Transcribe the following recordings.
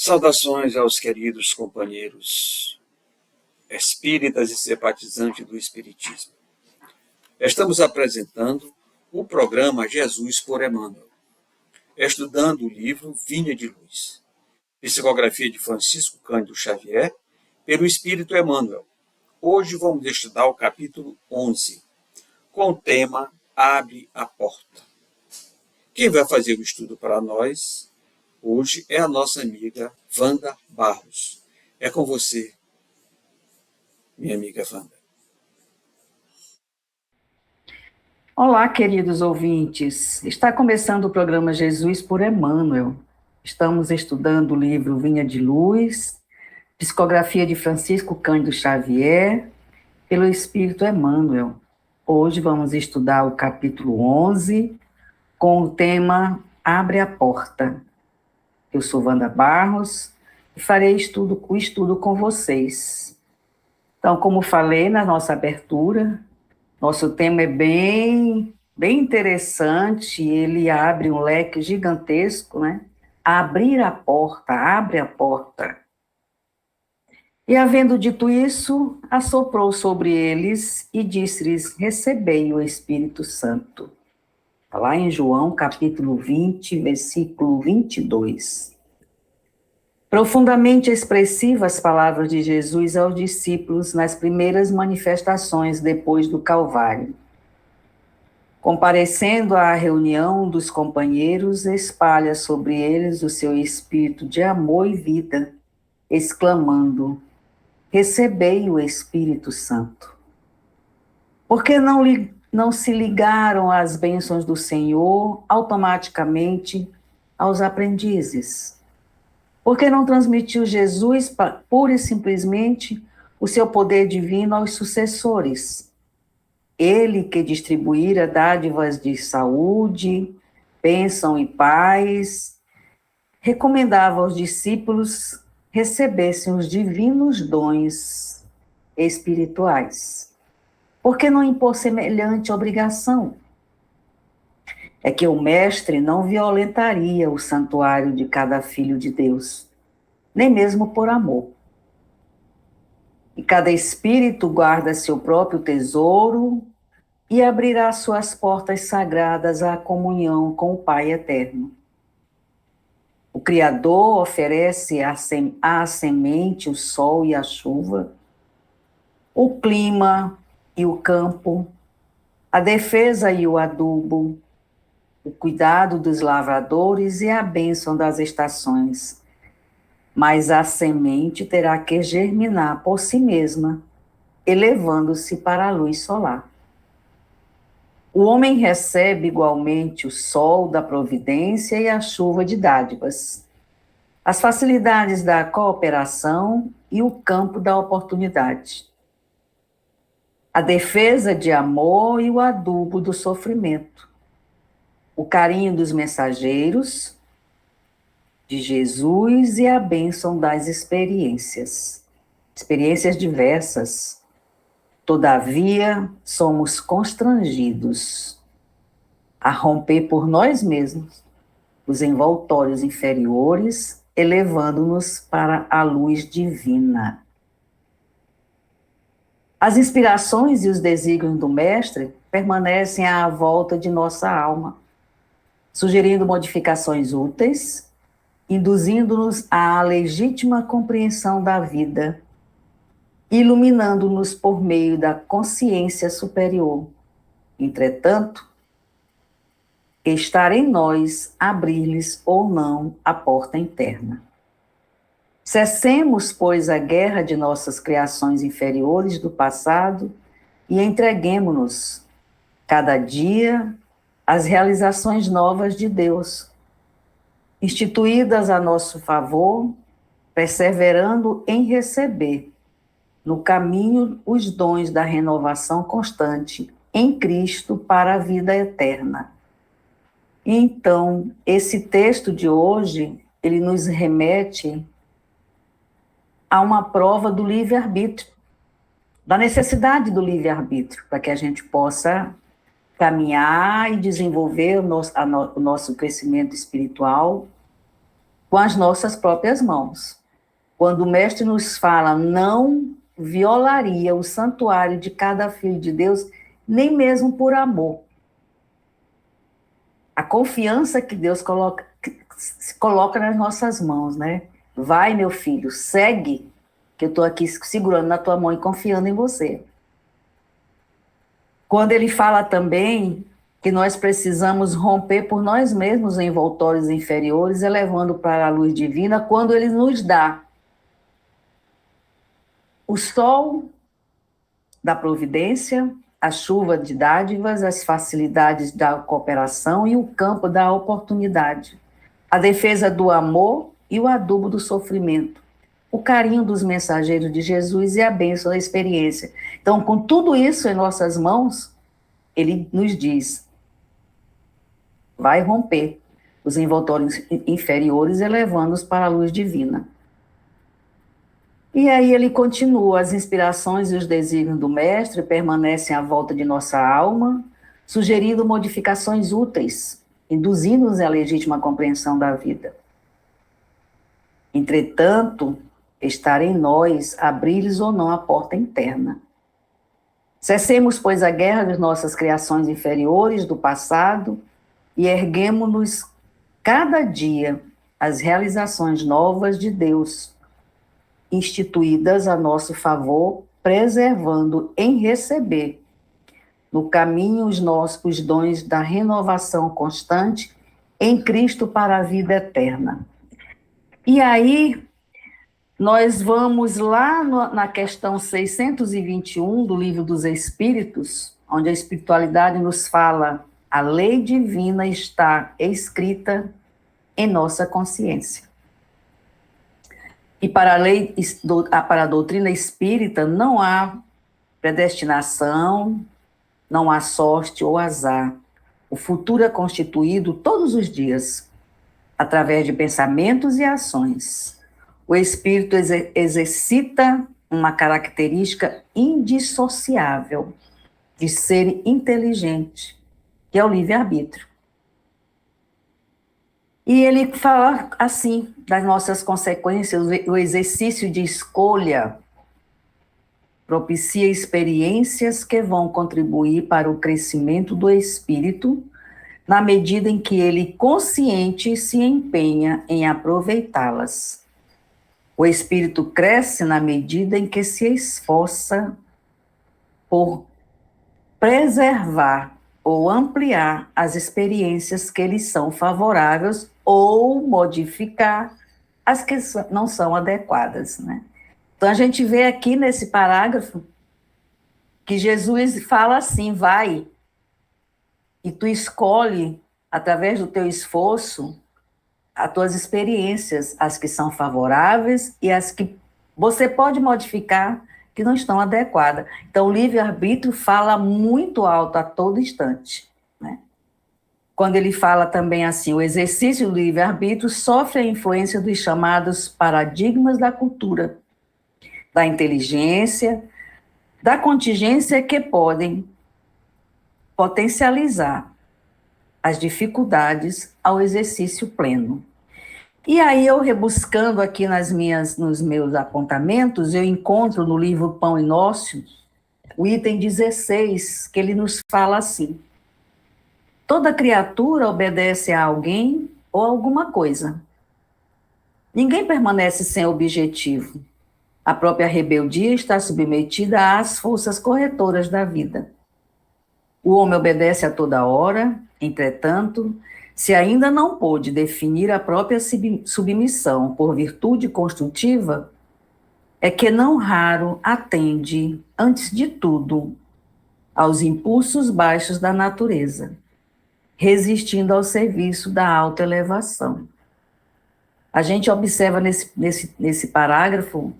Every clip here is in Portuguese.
Saudações aos queridos companheiros espíritas e simpatizantes do Espiritismo. Estamos apresentando o programa Jesus por Emmanuel, estudando o livro Vinha de Luz, psicografia de Francisco Cândido Xavier, pelo Espírito Emmanuel. Hoje vamos estudar o capítulo 11, com o tema Abre a Porta. Quem vai fazer o estudo para nós hoje é a nossa amiga Wanda Barros. É com você, minha amiga Wanda. Olá, queridos ouvintes. Está começando o programa Jesus por Emmanuel. Estamos estudando o livro Vinha de Luz, psicografia de Francisco Cândido Xavier, pelo Espírito Emmanuel. Hoje vamos estudar o capítulo 11, com o tema Abre a Porta. Eu sou Wanda Barros e farei o estudo com vocês. Então, como falei na nossa abertura, nosso tema é bem interessante, ele abre um leque gigantesco, né? Abrir a porta, abre a porta. E havendo dito isso, assoprou sobre eles e disse-lhes, recebei o Espírito Santo. Está lá em João, capítulo 20, versículo 22. Profundamente expressivas palavras de Jesus aos discípulos nas primeiras manifestações depois do Calvário. Comparecendo à reunião dos companheiros, espalha sobre eles o seu espírito de amor e vida, exclamando, recebei o Espírito Santo. Porque não se ligaram às bênçãos do Senhor automaticamente aos aprendizes? Porque não transmitiu Jesus pura e simplesmente o seu poder divino aos sucessores? Ele que distribuíra dádivas de saúde, bênção e paz, recomendava aos discípulos recebessem os divinos dons espirituais. Por que não impor semelhante obrigação? É que o mestre não violentaria o santuário de cada filho de Deus, nem mesmo por amor. E cada espírito guarda seu próprio tesouro e abrirá suas portas sagradas à comunhão com o Pai Eterno. O Criador oferece à semente o sol e a chuva, o clima e o campo, a defesa e o adubo, o cuidado dos lavradores e a bênção das estações. Mas a semente terá que germinar por si mesma, elevando-se para a luz solar. O homem recebe igualmente o sol da providência e a chuva de dádivas, as facilidades da cooperação e o campo da oportunidade, a defesa de amor e o adubo do sofrimento, o carinho dos mensageiros de Jesus e a bênção das experiências diversas. Todavia, somos constrangidos a romper por nós mesmos os envoltórios inferiores, elevando-nos para a luz divina. As inspirações e os desígnios do Mestre permanecem à volta de nossa alma, sugerindo modificações úteis, induzindo-nos à legítima compreensão da vida, iluminando-nos por meio da consciência superior. Entretanto, estar em nós abrir-lhes ou não a porta interna. Cessemos, pois, a guerra de nossas criações inferiores do passado e entreguemo-nos, cada dia, às realizações novas de Deus, instituídas a nosso favor, perseverando em receber, no caminho, os dons da renovação constante em Cristo para a vida eterna. Então, esse texto de hoje, ele nos remete a uma prova do livre-arbítrio, da necessidade do livre-arbítrio, para que a gente possa caminhar e desenvolver o nosso crescimento espiritual com as nossas próprias mãos. Quando o mestre nos fala, não violaria o santuário de cada filho de Deus, nem mesmo por amor. A confiança que Deus se coloca nas nossas mãos, né? Vai, meu filho, segue, que eu estou aqui segurando na tua mão e confiando em você. Quando ele fala também que nós precisamos romper por nós mesmos envoltórios inferiores, elevando para a luz divina, quando ele nos dá o sol da providência, a chuva de dádivas, as facilidades da cooperação e o campo da oportunidade, a defesa do amor e o adubo do sofrimento, o carinho dos mensageiros de Jesus e a bênção da experiência. Então, com tudo isso em nossas mãos, ele nos diz, vai romper os envoltórios inferiores, elevando-os para a luz divina. E aí ele continua, as inspirações e os desígnios do mestre permanecem à volta de nossa alma, sugerindo modificações úteis, induzindo-nos à legítima compreensão da vida. Entretanto, está em nós abrir-lhes ou não a porta interna. Cessemos, pois, a guerra das nossas criações inferiores do passado e erguemo-nos cada dia às realizações novas de Deus, instituídas a nosso favor, preservando em receber no caminho os dons da renovação constante em Cristo para a vida eterna. E aí, nós vamos lá na questão 621 do Livro dos Espíritos, onde a espiritualidade nos fala, a lei divina está escrita em nossa consciência. E para a doutrina espírita não há predestinação, não há sorte ou azar. O futuro é constituído todos os dias, através de pensamentos e ações. O espírito exercita uma característica indissociável de ser inteligente, que é o livre-arbítrio. E ele fala assim, das nossas consequências, o exercício de escolha propicia experiências que vão contribuir para o crescimento do espírito, na medida em que ele consciente se empenha em aproveitá-las. O espírito cresce na medida em que se esforça por preservar ou ampliar as experiências que lhe são favoráveis ou modificar as que não são adequadas, né? Então, a gente vê aqui nesse parágrafo que Jesus fala assim, vai, e tu escolhe, através do teu esforço, as tuas experiências, as que são favoráveis e as que você pode modificar, que não estão adequadas. Então, o livre-arbítrio fala muito alto a todo instante, né? Quando ele fala também assim, o exercício do livre-arbítrio sofre a influência dos chamados paradigmas da cultura, da inteligência, da contingência que podem potencializar as dificuldades ao exercício pleno. E aí eu rebuscando aqui nos meus apontamentos, eu encontro no livro Pão e Nócio, o item 16, que ele nos fala assim, toda criatura obedece a alguém ou alguma coisa. Ninguém permanece sem objetivo. A própria rebeldia está submetida às forças corretoras da vida. O homem obedece a toda hora, entretanto, se ainda não pôde definir a própria submissão por virtude construtiva, é que não raro atende, antes de tudo, aos impulsos baixos da natureza, resistindo ao serviço da autoelevação. A gente observa nesse parágrafo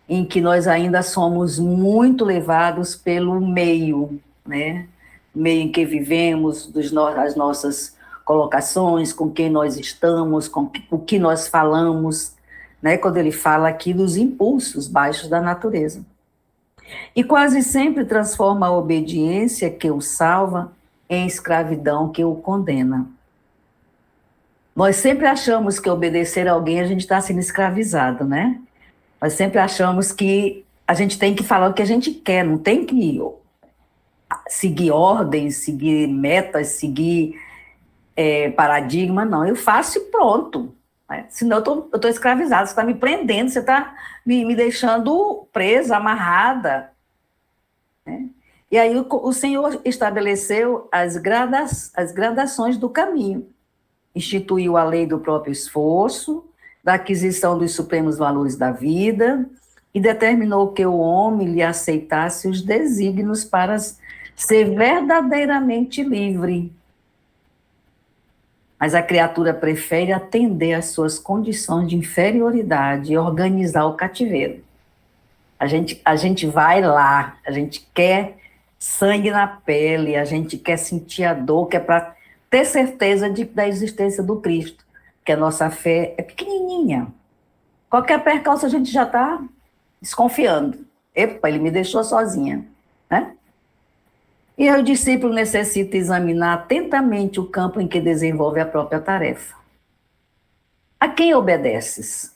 em que nós ainda somos muito levados pelo meio, né? Meio em que vivemos, as nossas colocações, com quem nós estamos, com o que nós falamos, né? Quando ele fala aqui dos impulsos baixos da natureza. E quase sempre transforma a obediência que o salva em escravidão que o condena. Nós sempre achamos que obedecer a alguém a gente está sendo escravizado, né? Nós sempre achamos que a gente tem que falar o que a gente quer, não tem que seguir ordens, seguir metas, seguir paradigma, não. Eu faço e pronto. Né? Senão eu tô escravizado, você está me prendendo, você está me deixando presa, amarrada. Né? E aí o Senhor estabeleceu as gradações do caminho. Instituiu a lei do próprio esforço, da aquisição dos supremos valores da vida, e determinou que o homem lhe aceitasse os desígnios para ser verdadeiramente livre. Mas a criatura prefere atender às suas condições de inferioridade e organizar o cativeiro. A gente vai lá, a gente quer sangue na pele, a gente quer sentir a dor, que é para ter certeza da existência do Cristo, que a nossa fé é pequenininha. Qualquer percalço a gente já está desconfiando. Epa, ele me deixou sozinha, né? E aí o discípulo necessita examinar atentamente o campo em que desenvolve a própria tarefa. A quem obedeces?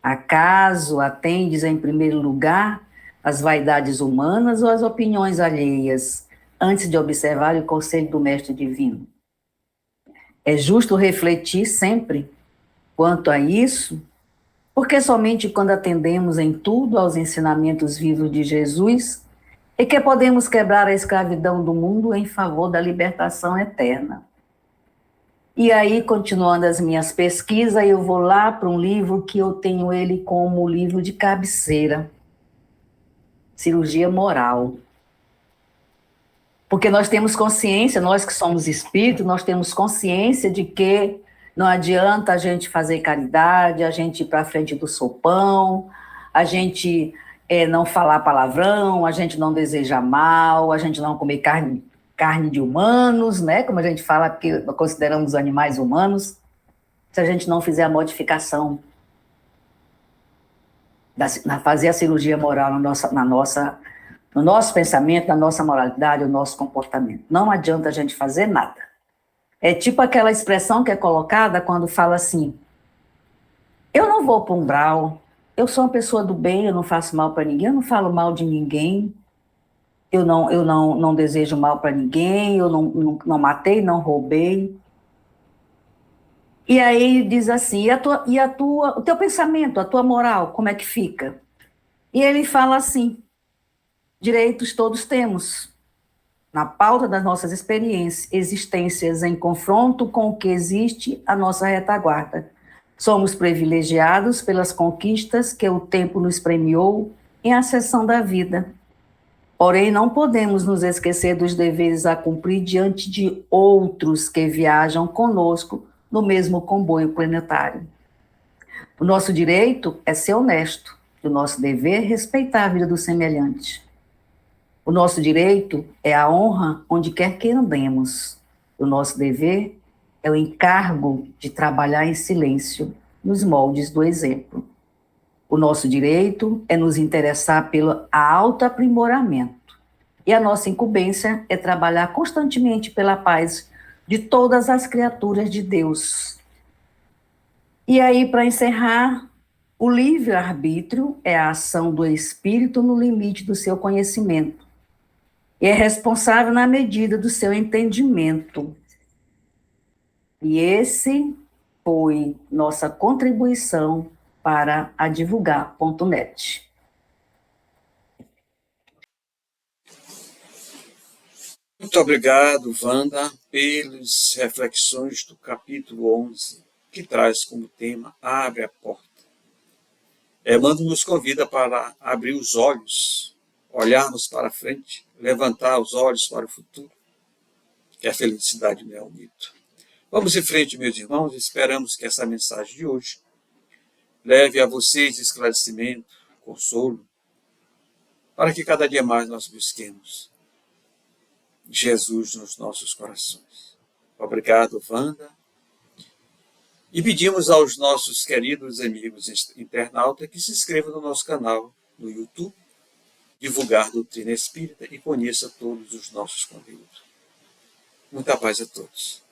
Acaso atendes em primeiro lugar às vaidades humanas ou às opiniões alheias, antes de observar o conselho do Mestre Divino? É justo refletir sempre quanto a isso, porque somente quando atendemos em tudo aos ensinamentos vivos de Jesus é que podemos quebrar a escravidão do mundo em favor da libertação eterna. E aí, continuando as minhas pesquisas, eu vou lá para um livro que eu tenho ele como livro de cabeceira, Cirurgia Moral. Porque nós temos consciência, nós que somos espíritos, nós temos consciência de que não adianta a gente fazer caridade, a gente ir para a frente do sopão, a gente não falar palavrão, a gente não desejar mal, a gente não comer carne de humanos, né? Como a gente fala, porque consideramos animais humanos, se a gente não fizer a modificação, fazer a cirurgia moral no nosso pensamento, na nossa moralidade, no nosso comportamento. Não adianta a gente fazer nada. É tipo aquela expressão que é colocada quando fala assim, eu não vou para um umbral, eu sou uma pessoa do bem, eu não faço mal para ninguém, eu não falo mal de ninguém, eu não desejo mal para ninguém, eu não matei, não roubei. E aí diz assim, o teu pensamento, a tua moral, como é que fica? E ele fala assim, direitos todos temos, na pauta das nossas existências em confronto com o que existe à nossa retaguarda. Somos privilegiados pelas conquistas que o tempo nos premiou em acessão da vida. Porém, não podemos nos esquecer dos deveres a cumprir diante de outros que viajam conosco no mesmo comboio planetário. O nosso direito é ser honesto, e o nosso dever é respeitar a vida do semelhante. O nosso direito é a honra onde quer que andemos. O nosso dever é o encargo de trabalhar em silêncio, nos moldes do exemplo. O nosso direito é nos interessar pelo autoaprimoramento. E a nossa incumbência é trabalhar constantemente pela paz de todas as criaturas de Deus. E aí, para encerrar, o livre-arbítrio é a ação do espírito no limite do seu conhecimento. E é responsável na medida do seu entendimento. E esse foi nossa contribuição para a divulgar.net. Muito obrigado, Wanda, pelas reflexões do capítulo 11, que traz como tema Abre a Porta. Emmanuel nos convida para abrir os olhos, olharmos para frente, levantar os olhos para o futuro, que a felicidade não é um mito. Vamos em frente, meus irmãos, esperamos que essa mensagem de hoje leve a vocês esclarecimento, consolo, para que cada dia mais nós busquemos Jesus nos nossos corações. Obrigado, Wanda. E pedimos aos nossos queridos amigos internautas que se inscrevam no nosso canal no YouTube, divulgar doutrina espírita e conheça todos os nossos conteúdos. Muita paz a todos.